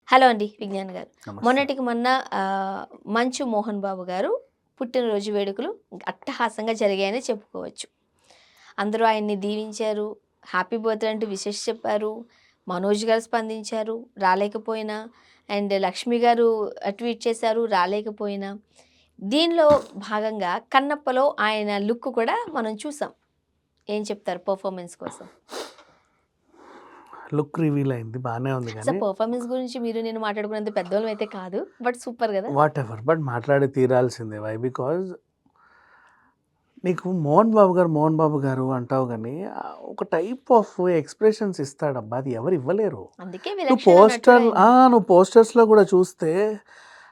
Hello అండి విజ్ఞాన్ గారు. నమస్తే. మొన్నటికి మొన్న మంచు మోహన్ బాబు గారు పుట్టినరోజు వేడుకలు అట్టహాసంగా జరిగాయని చెప్పుకోవచ్చు. అందరూ ఆయన్ని దీవించారు. హ్యాపీ బర్త్‌డే అంటూ విషెస్ చెప్పారు. మనోజ్ గారు స్పందించారు రాలేకపోయినా. అండ్ లక్ష్మి గారు ట్వీట్ చేశారు రాలేకపోయినా. దీనిలో భాగంగా కన్నప్పలో ఆయన లుక్ కూడా మనం చూసాం. ఏం చెప్తారు పెర్ఫార్మన్స్ కోసం? లుక్ రివీల్ అయింది. బానే ఉంది అసలు గానీ పెర్ఫార్మన్స్ గురించి మీరు నేను మాట్లాడుకునేంత పెద్దోళ్ళం అయితే కాదు. బట్ సూపర్ గదా! వాటెవర్. బట్ మాట్లాడి తీరాల్సిందే. వై? బికాజ్ నీకు మోహన్ బాబు గారు అంటావు గానీ ఒక టైప్ ఆఫ్ ఎక్స్‌ప్రెషన్స్ ఇస్తాడబ్బా! అది ఎవరు ఇవ్వలేరు. అందుకే నువ్వు విలక్షణ నటుడైన. నువ్వు పోస్టర్స్‌లో గూడా చూస్తే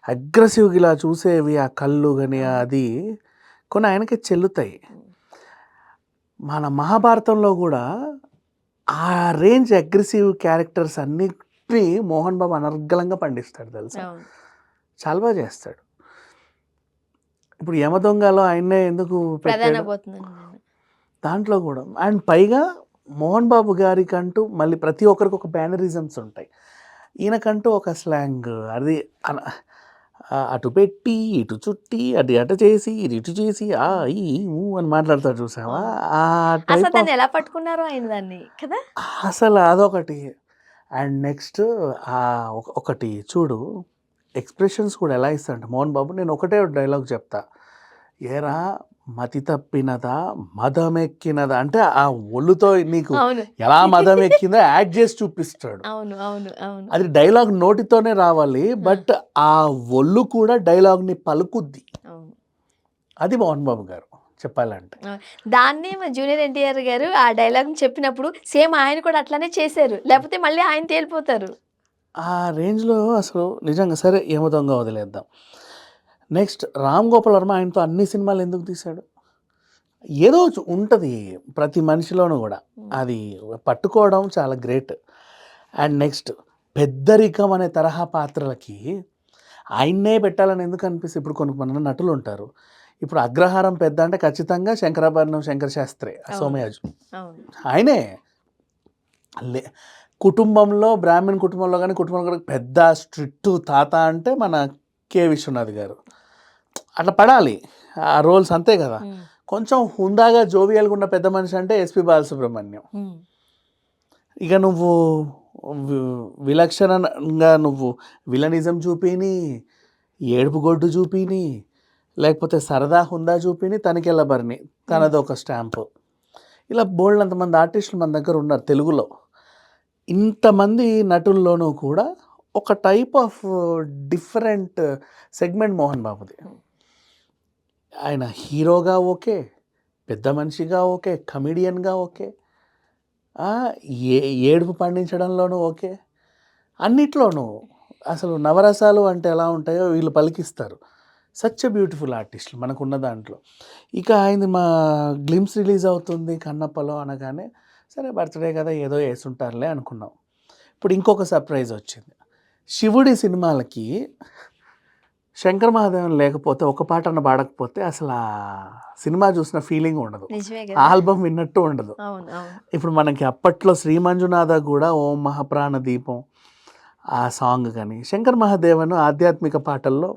అగ్రెసివ్‌గా ఇలా చూసేవి ఆ కళ్ళు గాని అవును. అది కొన్ని ఆయనకి చెల్లుతాయి. హ్మ్. మన మహాభారతంలో గూడా ఆ రేంజ్ అగ్రెసివ్ క్యారెక్టర్స్ అన్నిటిని మోహన్ బాబు అనర్గళంగా పండిస్తాడు తెలుసా? అవును. చాలా బా చేస్తాడు. ఇప్పుడు 'యమదొంగలో' ఆయన్నే ఎందుకు ప్రధాన పెట్టాడు? పోతున్నాను నేను. దాంట్లో గూడా. అండ్ పైగా మోహన్ బాబు గారికంటూ మళ్ళీ ప్రతి ఒక్కరికి ఒక మేనరిజమ్స్ ఉంటాయి. ఈయనకంటూ ఒక స్లాంగ్ అది అన అటు పెట్టి, ఇటు చుట్టి, అది అటు చేసి, ఇది ఇటు చేసి, హ్మ్. ఈ, ఊ అని మాట్లాడతాడు చూసావా? అవును. ఆ అసలు టైప్ దాన్ని ఆఫ్ ఎలా పట్టుకున్నారో ఆయన దాన్ని కదా! అసలు అదొకటి. అండ్ నెక్స్ట్ ఒకటి చూడు ఎక్స్‌ప్రెషన్స్ కూడా ఎలా ఇస్తాడంటే మోహన్ బాబు నేను ఒకటే డైలాగ్ చెప్తా. ఏరా మతి తప్పినదా మదమెక్కినదా అంటే ఆ ఒళ్ళుతో నీకు అవును. ఎలా మదం ఎక్కిందో యాక్ట్ చేసి చూపిస్తాడు. అవును. అవును. అవును. అది డైలాగ్ నోటితోనే రావాలి. ఆ! బట్ ఆ ఒళ్ళు కూడా డైలాగ్‌ని పలుకుద్ది. అవును. అది మోహన్ బాబు గారు చెప్పాలంటే. ఆ! దాన్నే మన జూనియర్ ఎన్టీఆర్ గారు ఆ డైలాగ్‌ని చెప్పినప్పుడు సేమ్ ఆయన కూడా అట్లనే చేశారు. లేకపోతే మళ్ళీ ఆయన తేలిపోతారు. ఆ రేంజ్‌లో అసలు నిజంగా సరే ఏమో దొంగ వదిలేద్దాం. నెక్స్ట్ 'రామ్ గోపాల్ వర్మ' ఆయనతో అన్ని సినిమాలు ఎందుకు తీశాడు? ఏదో ఉంటది ప్రతి మనిషిలోనూ గూడా. హ్మ్. అది పట్టుకోవడం చాలా గ్రేట్. అండ్ నెక్స్ట్ పెద్దరికం అనే తరహా పాత్రలకి ఆయన్నే పెట్టాలని ఎందుకు అనిపిస్తది? ఇప్పుడు కొంతమంది నటులుంటారు. ఇప్పుడు 'అగ్రహారం' పెద్ద అంటే ఖచ్చితంగా 'శంకరాభరణం శంకర శాస్త్రి' అవును. సోమయాజు. అవును. ఆయనే. లే కుటుంబంలో బ్రాహ్మణ్ కుటుంబంలో గాని, కుటుంబంలో కూడా పెద్ద స్ట్రిక్ట్ తాత అంటే మన 'కె. విశ్వనాథ్' గారు. అట్లా పడాలి. ఆ రోల్స్ అంతే గదా! హ్మ్. కొంచెం హుందాగా జోవియల్‌గా ఉన్న పెద్ద మనిషి అంటే 'ఎస్‌పి బాలసుబ్రహ్మణ్యం.' హ్మ్. ఇక నువ్వు వి విలక్షణంగా నువ్వు విలనిజం చూపిని, ఏడుపు గొడ్డు చూపిని, లేకపోతే సరదా హుందా చూపిని, తనికెళ్ళ భరణి హ్మ్. తనదొక స్టాంపు. ఇలా బోలెడంతమంది ఆర్టిస్టులు మన దగ్గర ఉన్నారు తెలుగులో. ఇంతమంది నటుల్లోనూ కూడా ఒక type of different segment Mohan బాబుది. హ్మ్. ఆయన హీరోగా ఓకే, పెద్ద మనిషిగా ఓకే, కమెడియన్‌గా ఓకే, ఆ! ఏ ఏడుపు పండించడంలోనూ ఓకే. అన్నిట్లోనూ అసలు నవరసాలు అంటే ఎలా ఉంటాయో వీళ్ళు పలికిస్తారు. సచ్ ఎ బ్యూటిఫుల్ ఆర్టిస్టులు మనకున్న దాంట్లో. ఇక ఆయనది గ్లింప్స్ రిలీజ్ అవుతుంది 'కన్నప్పలో' అనగానే సరే బర్త్‌డే కదా ఏదో యేసుంటారులే అనుకున్నాం. ఇప్పుడు ఇంకొక సర్ప్రైజ్ వచ్చింది. 'శివుడి' సినిమాలకి 'శంకర్ మహాదేవన్' లేకపోతే ఒక పాటన్నా పాడకపోతే అసలా సినిమా చూసిన ఫీలింగ్ ఉండదు. నిజమే గదా! ఆల్బమ్ విన్నట్టు ఉండదు. అవును. అవును. ఇప్పుడు మనకి అప్పట్లో 'శ్రీ మంజునాథ' గూడా 'ఓం మహాప్రాణ దీపం' ఆ సాంగ్ గాని, 'శంకర్ మహాదేవన్' ఆధ్యాత్మిక పాటల్లో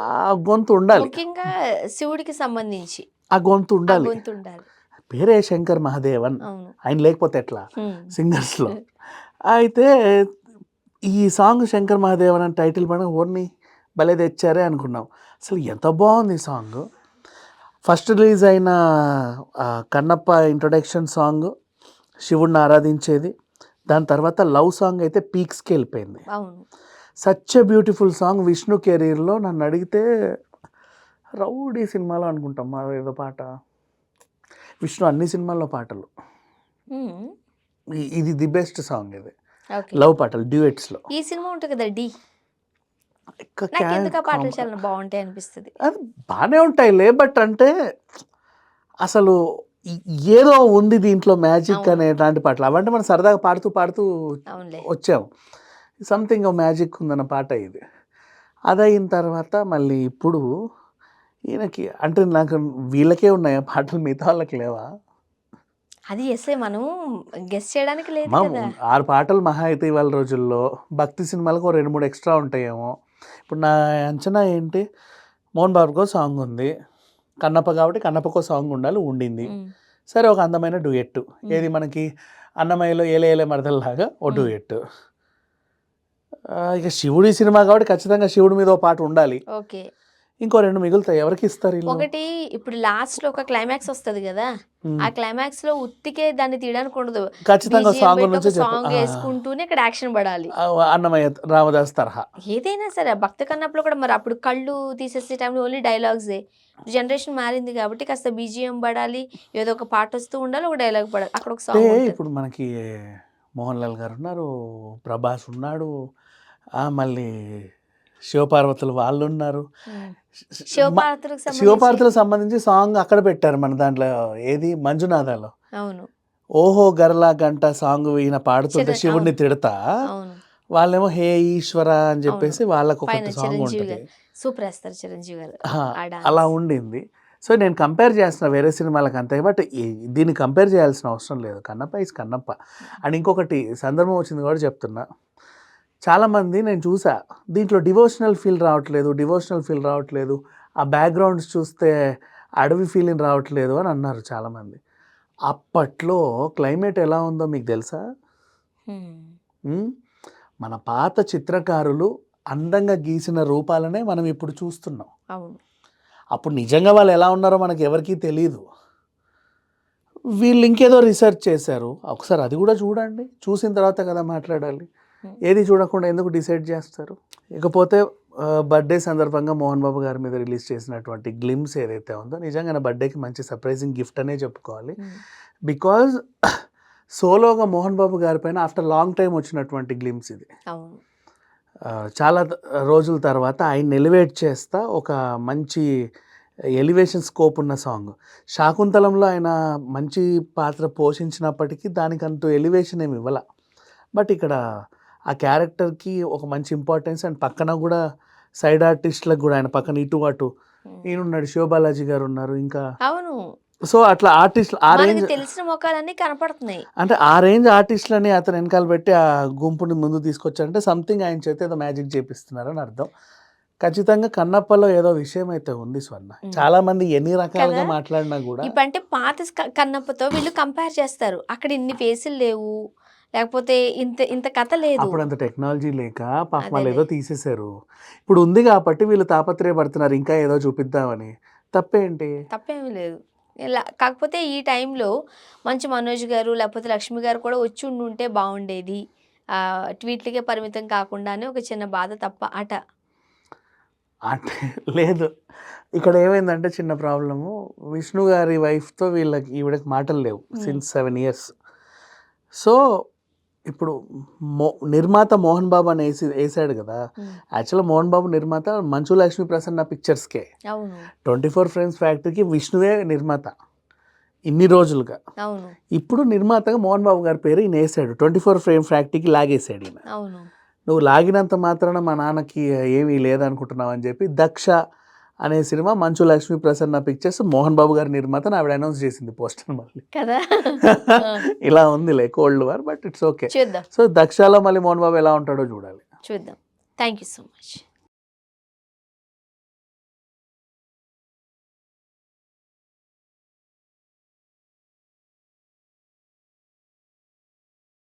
ఆ గొంతు ఉండాలి. ముఖ్యంగా శివుడికి సంబంధించి ఆ గొంతు ఆ ఉండాలి. గొంతుండాలి. పేరే 'శంకర్ మహాదేవన్' అవును. ఆయన లేకపోతే ఎట్లా హ్మ్. సింగర్స్‌లో. అయితే ఈ సాంగ్ 'శంకర్ మహాదేవన్' అని టైటిల్ పడంగా ఓర్ని భలే తెచ్చారే అనుకున్నాం. అసలు ఎంత బావుంది ఈ సాంగు. ఫస్ట్ రిలీజ్ అయిన 'కన్నప్ప' ఇంట్రొడక్షన్ సాంగ్ శివుడిని ఆరాధించేది. దాని తర్వాత లవ్ సాంగ్ అయితే పీక్స్‌కి వెళ్ళిపోయింది. అవును. Such a beautiful song Vishnu కెరీర్‌లో నన్నడిగితే 'రౌడీ' సినిమాలో అనుకుంటాం ఏదో పాట. విష్ణు అన్ని సినిమాల్లో పాటలు. హ్మ్. ఇది ది బెస్ట్ సాంగ్ ఇది. ఓకే. లవ్ పాటలు డ్యూయెట్స్‌లో. ఈ సినిమా ఉంటది కదా! 'ఢీ' ఇక నాకెందుకు ఆ పాటలు చాలా బావుంటాయి అనిపిస్తది. అది బానే ఉంటాయిలే. బట్ అంటే అసలు ఎ ఏదో ఉంది దీంట్లో మ్యాజిక్ అవును. అనేలాంటి పాటలు. అవంటే మనం సరదాగా పాడుతూ, పాడుతూ అవునులే. వచ్చాం. సంథింగ్ మ్యాజిక్ ఉందన్న పాట ఇది. అదయిన తర్వాత మళ్ళీ ఇప్పుడు ఈయనకి అంటే నాకు వీళ్ళకే ఉన్నాయా పాటలు మిగతా వాళ్ళకి లేవా? అది ఎస్ఏ మనం గెస్ చేయడానికి లేదు మా కదా. 6 పాటలు మహా అయితే ఇవాళ రోజుల్లో. భక్తి సినిమాలకు ఓ 2, 3 ఎక్స్ట్రా ఉంటాయేమో. ఇప్పుడు నా అంచనా ఏంటి, మోహన్ బాబుకో సాంగ్ ఉంది. కన్నప్ప కాబట్టి కన్నప్పకో సాంగ్ ఉండాలి, ఉండింది. ఉమ్, సరే ఒక అందమైన డ్యూయెట్. ఏది మనకి అన్నమయ్యలో ఏలే ఏలే మరదల్లాగా ఓ డ్యూయెట్. ఇక శివుడి సినిమా కాబట్టి ఖచ్చితంగా శివుడి మీద ఓ పాట ఉండాలి. ఓకే. ఇంకో 2 మిగులుతాయి. ఎవరికి ఇస్తారు వీళ్ళు? ఒకటి ఇప్పుడు లాస్ట్ లో ఒక క్లైమాక్స్ వస్తది కదా, ఉమ్. ఆ క్లైమాక్స్ లో ఉత్తికే దాన్ని తీయడానికి ఉండదు. ఖచ్చితంగా BGM సాంగ్ పెట్టి నుంచే ఒక చెప్పు. సాంగ్ వేసుకుంటూనే ఇక్కడ యాక్షన్ పడాలి. అన్నమయ్య రామదాస్ తరహా. ఏదైనా సరే భక్త కన్నప్పలో కూడా మరి అప్పుడు కళ్ళు తీసేసే టైంలో ఓన్లీ డైలాగ్సే. జనరేషన్ మారింది కాబట్టి కాస్త బీజిఎం పడాలి, ఏదో ఒక పాట వస్తూ ఉండాలి, ఒక డైలాగ్ పడాలి, అక్కడ ఒక అంటే సాంగ్ ఉంటుంది. ఇప్పుడు మనకి మోహన్ లాల్ గారు ఉన్నారు, ప్రభాస్ ఉన్నాడు, మళ్ళీ శివపార్వతులు వాళ్ళు ఉన్నారు. శివపార్వతులకు సంబంధించి శివపార్వతులకు సంబంధించి సాంగ్ అక్కడ పెట్టారు మన దాంట్లో. ఏది మంజునాథాలో అవును ఓహో గరలా గంట సాంగ్ ఈయన పాడుతుంటే శివుడిని అవును తిడతా, అవును వాళ్ళేమో హే ఈశ్వర అని అవును. చెప్పేసి వాళ్ళకు పైన ఒకటి సాంగ్ చిరంజీవి ఉంటుంది. గారు సూపర్ వేస్తారు, చిరంజీవి గారు ఆ అలా డాన్స్. ఉండింది. సో నేను కంపేర్ చేస్తున్నా వేరే సినిమాలకు అంతే, బట్ దీన్ని కంపేర్ చేయాల్సిన అవసరం లేదు. కన్నప్ప ఈజ్ కన్నప్ప. అండ్ ఇంకొకటి సందర్భం వచ్చింది కూడా చెప్తున్నా. చాలామంది నేను చూసా, దీంట్లో డివోషనల్ ఫీల్ రావట్లేదు, ఆ బ్యాక్గ్రౌండ్స్ చూస్తే అడవి ఫీలింగ్ రావట్లేదు అని అన్నారు చాలామంది. అప్పట్లో క్లైమేట్ ఎలా ఉందో మీకు తెలుసా? ఉమ్, మన పాత చిత్రకారులు అందంగా గీసిన రూపాలనే మనం ఇప్పుడు చూస్తున్నాం. అవును అప్పుడు నిజంగా వాళ్ళు ఎలా ఉన్నారో మనకి ఎవరికీ తెలియదు. వీళ్ళు ఇంకేదో రీసెర్చ్ చేశారు. ఒకసారి అది కూడా చూడండి, చూసిన తర్వాత కదా మాట్లాడాలి. ఏది చూడకుండా ఎందుకు డిసైడ్ చేస్తారు? ఇకపోతే బర్త్డే సందర్భంగా మోహన్ బాబు గారి మీద రిలీజ్ చేసినటువంటి గ్లిమ్స్ ఏదైతే ఉందో, నిజంగా నా బర్త్డేకి మంచి సర్ప్రైజింగ్ గిఫ్ట్ అనే చెప్పుకోవాలి. బికాజ్ సోలోగా మోహన్ బాబు గారి పైన ఆఫ్టర్ లాంగ్ టైం వచ్చినటువంటి గ్లిమ్స్ ఇది. అవును చాలా రోజుల తర్వాత ఆయన ఎలివేట్ చేస్తా ఒక మంచి ఎలివేషన్ స్కోప్ ఉన్న సాంగ్. శాకుంతలంలో ఆయన మంచి పాత్ర పోషించినప్పటికీ దానికంటూ ఎలివేషన్ ఏమి ఇవ్వాల. బట్ ఇక్కడ ఆ క్యారెక్టర్కి ఒక మంచి ఇంపార్టెన్స్, అండ్ పక్కన కూడా సైడ్ ఆర్టిస్ట్లకు కూడా ఆయన పక్కన ఇటు అటు ఈయన ఉన్నాడు, శివబాలాజీ గారు ఉన్నారు, ఇంకా అవును సో అట్లా ఆర్టిస్టులు ఆ మనకి రేంజ్, తెలిసిన ముఖాలన్నీ కనపడుతున్నాయి. అంటే ఆ రేంజ్ ఆర్టిస్టులని అతను వెనకాల పెట్టి ఆ గుంపుని ముందు తీసుకొచ్చారంటే సంథింగ్ ఆయన చేత ఏదో మ్యాజిక్ చేపిస్తున్నారని అర్థం. ఖచ్చితంగా కన్నప్పలో ఏదో విషయం అయితే ఉంది స్వర్ణ. చాలా మంది ఎన్ని రకాలుగా కదా? మాట్లాడినా కూడా ఇప్పుడంటే పాత కన్నప్పతో వీళ్ళు కంపేర్ చేస్తారు. అక్కడ ఇన్ని ఫేసులు లేవు, లేకపోతే ఇంత ఇంత కథ లేదు. అప్పుడు అంత టెక్నాలజీ లేక పాపం వాళ్ళు అదేలే. ఏదో తీసేశారు. ఇప్పుడు ఉంది కాబట్టి వీళ్ళు తాపత్రయపడుతున్నారు ఇంకా ఏదో చూపిద్దామని. తప్పేంటి? తప్పేమీ లేదు. ఇలా కాకపోతే ఈ టైంలో మంచి మనోజ్ గారు లేకపోతే లక్ష్మి గారు కూడా వచ్చి ఉండుంటే బాగుండేది. ట్వీట్లకే పరిమితం కాకుండా అని ఒక చిన్న బాధ తప్ప అట. అంటే లేదు, ఇక్కడ ఏమైందంటే చిన్న ప్రాబ్లము, విష్ణు గారి వైఫ్తో ఈవిడకి మాటలు లేవు సిన్స్ 7 years. సో ఇప్పుడు నిర్మాత మోహన్ బాబు అని వేసాడు కదా. యాక్చువల్గా మోహన్ బాబు నిర్మాత మంచు లక్ష్మీ ప్రసన్న పిక్చర్స్కే. అవును 24 Frames ఫ్యాక్టరీకి విష్ణువే నిర్మాత ఇన్ని రోజులుగా. అవును ఇప్పుడు నిర్మాతగా మోహన్ బాబు గారి పేరు ఈయన వేసాడు. 24 Frame ఫ్యాక్టరీకి లాగేసాడు ఈయన. అవును నువ్వు లాగినంత మాత్రాన మా నాన్నకి ఏమీ లేదనుకుంటున్నావు అని చెప్పి దక్ష అనే సినిమా మంచు లక్ష్మీ ప్రసన్న పిక్చర్స్ మోహన్ బాబు గారి నిర్మాత ఆవిడ అనౌన్స్ చేసింది పోస్టర్ మళ్ళీ. కదా. ఇలా ఉందిలే cold war, but it's okay. చూద్దాం సో దక్షలో మళ్ళీ మోహన్ బాబు ఎలా ఉంటాడో చూడాలి. చూద్దాం. Thank you so much.